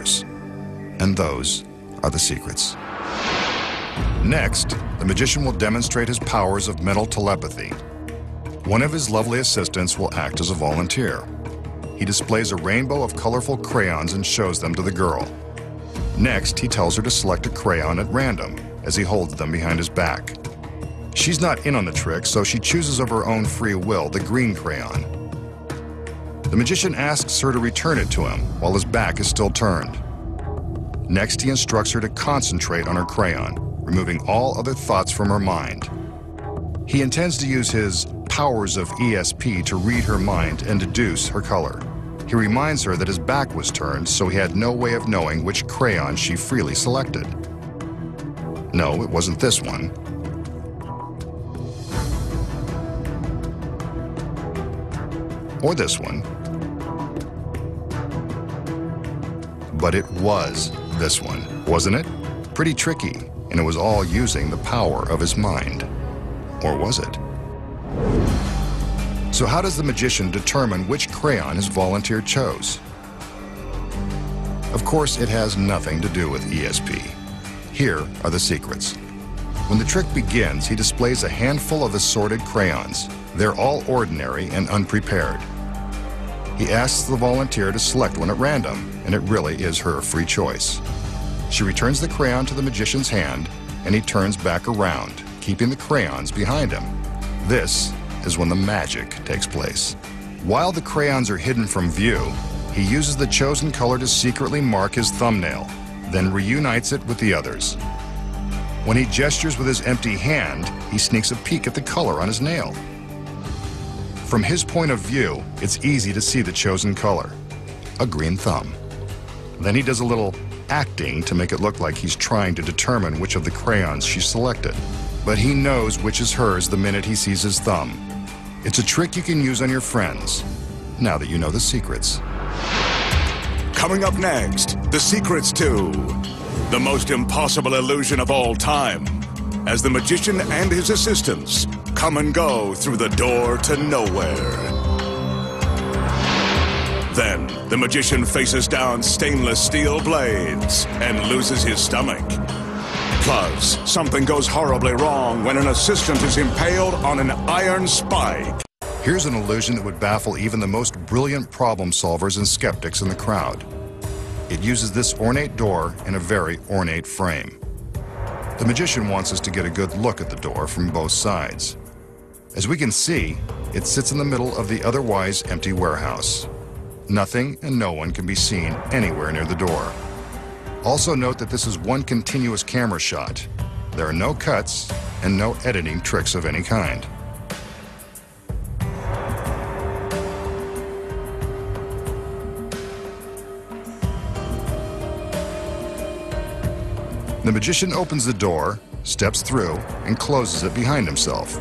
powers. And those are the secrets. Next, the magician will demonstrate his powers of mental telepathy. One of his lovely assistants will act as a volunteer. He displays a rainbow of colorful crayons and shows them to the girl. Next, he tells her to select a crayon at random as he holds them behind his back. She's not in on the trick, so she chooses of her own free will the green crayon. The magician asks her to return it to him while his back is still turned. Next, he instructs her to concentrate on her crayon, removing all other thoughts from her mind. He intends to use his powers of ESP to read her mind and deduce her color. He reminds her that his back was turned, so he had no way of knowing which crayon she freely selected. No, it wasn't this one. Or this one. But it was this one, wasn't it? Pretty tricky, and it was all using the power of his mind. Or was it? So how does the magician determine which crayon his volunteer chose? Of course, it has nothing to do with ESP. Here are the secrets. When the trick begins, he displays a handful of assorted crayons. They're all ordinary and unprepared. He asks the volunteer to select one at random, and it really is her free choice. She returns the crayon to the magician's hand, and he turns back around, keeping the crayons behind him. This is when the magic takes place. While the crayons are hidden from view, he uses the chosen color to secretly mark his thumbnail, then reunites it with the others. When he gestures with his empty hand, he sneaks a peek at the color on his nail. From his point of view, it's easy to see the chosen color, a green thumb. Then he does a little acting to make it look like he's trying to determine which of the crayons she selected. But he knows which is hers the minute he sees his thumb. It's a trick you can use on your friends, now that you know the secrets. Coming up next, the secrets to the most impossible illusion of all time, as the magician and his assistants come and go through the door to nowhere. Then, the magician faces down stainless steel blades and loses his stomach. Plus, something goes horribly wrong when an assistant is impaled on an iron spike. Here's an illusion that would baffle even the most brilliant problem solvers and skeptics in the crowd. It uses this ornate door in a very ornate frame. The magician wants us to get a good look at the door from both sides. As we can see, it sits in the middle of the otherwise empty warehouse. Nothing and no one can be seen anywhere near the door. Also note that this is one continuous camera shot. There are no cuts and no editing tricks of any kind. The magician opens the door, steps through, and closes it behind himself.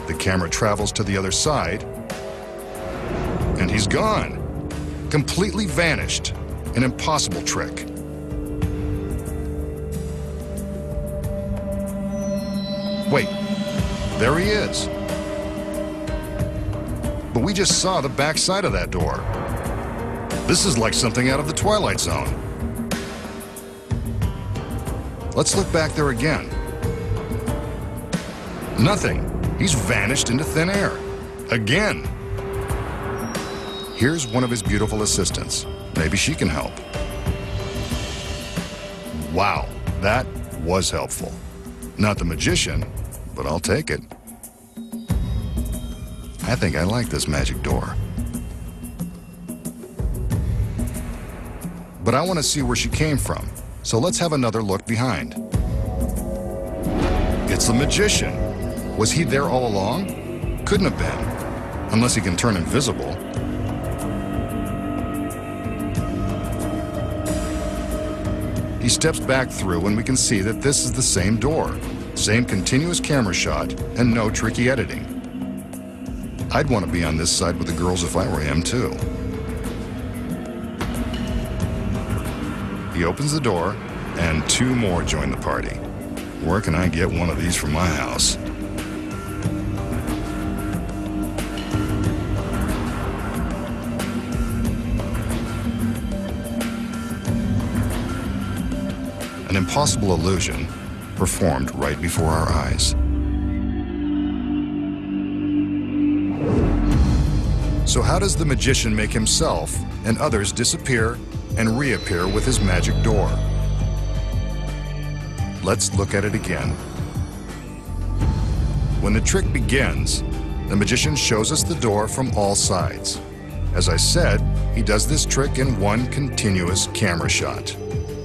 The camera travels to the other side, and he's gone. Completely vanished. An impossible trick. Wait, there he is. But we just saw the back side of that door. This is like something out of the Twilight Zone. Let's look back there again. Nothing. He's vanished into thin air. Again. Here's one of his beautiful assistants. Maybe she can help. Wow, that was helpful. Not the magician, but I'll take it. I think I like this magic door. But I want to see where she came from, so let's have another look behind. It's the magician. Was he there all along? Couldn't have been, unless he can turn invisible. He steps back through and we can see that this is the same door, same continuous camera shot, and no tricky editing. I'd want to be on this side with the girls if I were him, too. He opens the door, and two more join the party. Where can I get one of these for my house? impossible illusion performed right before our eyes. So how does the magician make himself and others disappear and reappear with his magic door? Let's look at it again. When the trick begins, the magician shows us the door from all sides. As I said, he does this trick in one continuous camera shot.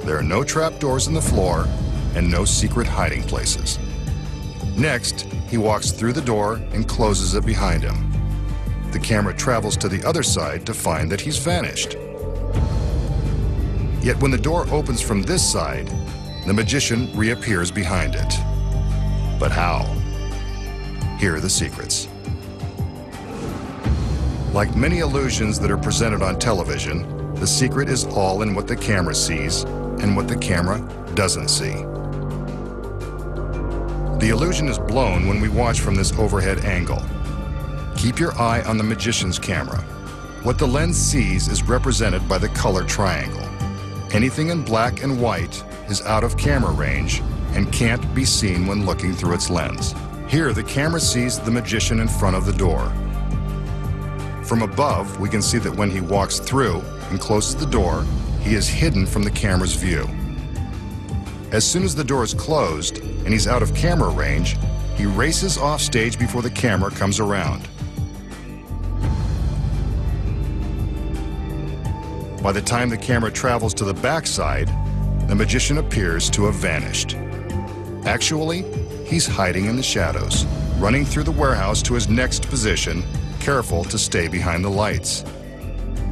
There are no trapdoors in the floor and no secret hiding places. Next, he walks through the door and closes it behind him. The camera travels to the other side to find that he's vanished. Yet when the door opens from this side, the magician reappears behind it. But how? Here are the secrets. Like many illusions that are presented on television, the secret is all in what the camera sees and what the camera doesn't see. The illusion is blown when we watch from this overhead angle. Keep your eye on the magician's camera. What the lens sees is represented by the color triangle. Anything in black and white is out of camera range and can't be seen when looking through its lens. Here, the camera sees the magician in front of the door. From above, we can see that when he walks through and closes the door, he is hidden from the camera's view. As soon as the door is closed and he's out of camera range, he races off stage before the camera comes around. By the time the camera travels to the backside, the magician appears to have vanished. Actually, he's hiding in the shadows, running through the warehouse to his next position, careful to stay behind the lights.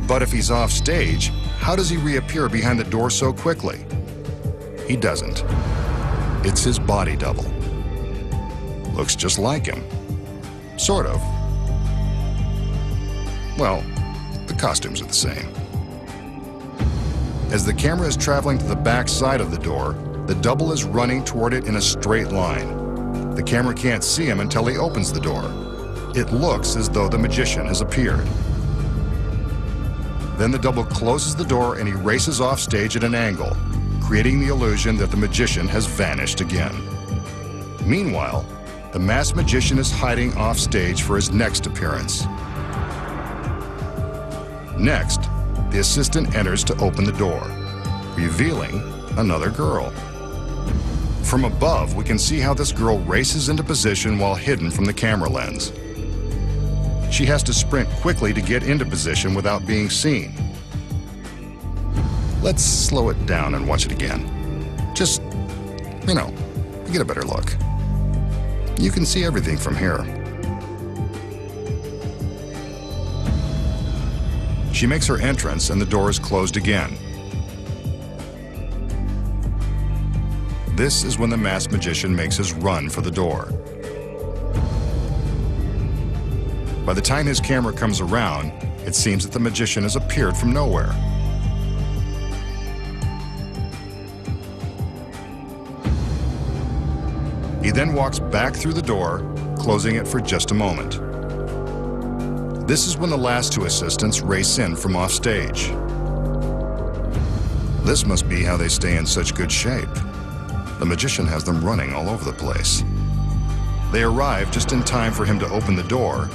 But if he's off stage, how does he reappear behind the door so quickly? He doesn't. It's his body double. Looks just like him. Sort of. Well, the costumes are the same. As the camera is traveling to the back side of the door, the double is running toward it in a straight line. The camera can't see him until he opens the door. It looks as though the magician has appeared. Then the double closes the door and he races off stage at an angle, creating the illusion that the magician has vanished again. Meanwhile, the masked magician is hiding off stage for his next appearance. Next, the assistant enters to open the door, revealing another girl. From above, we can see how this girl races into position while hidden from the camera lens. She has to sprint quickly to get into position without being seen. Let's slow it down and watch it again. Just, to get a better look. You can see everything from here. She makes her entrance and the door is closed again. This is when the masked magician makes his run for the door. By the time his camera comes around, it seems that the magician has appeared from nowhere. He then walks back through the door, closing it for just a moment. This is when the last two assistants race in from off stage. This must be how they stay in such good shape. The magician has them running all over the place. They arrive just in time for him to open the door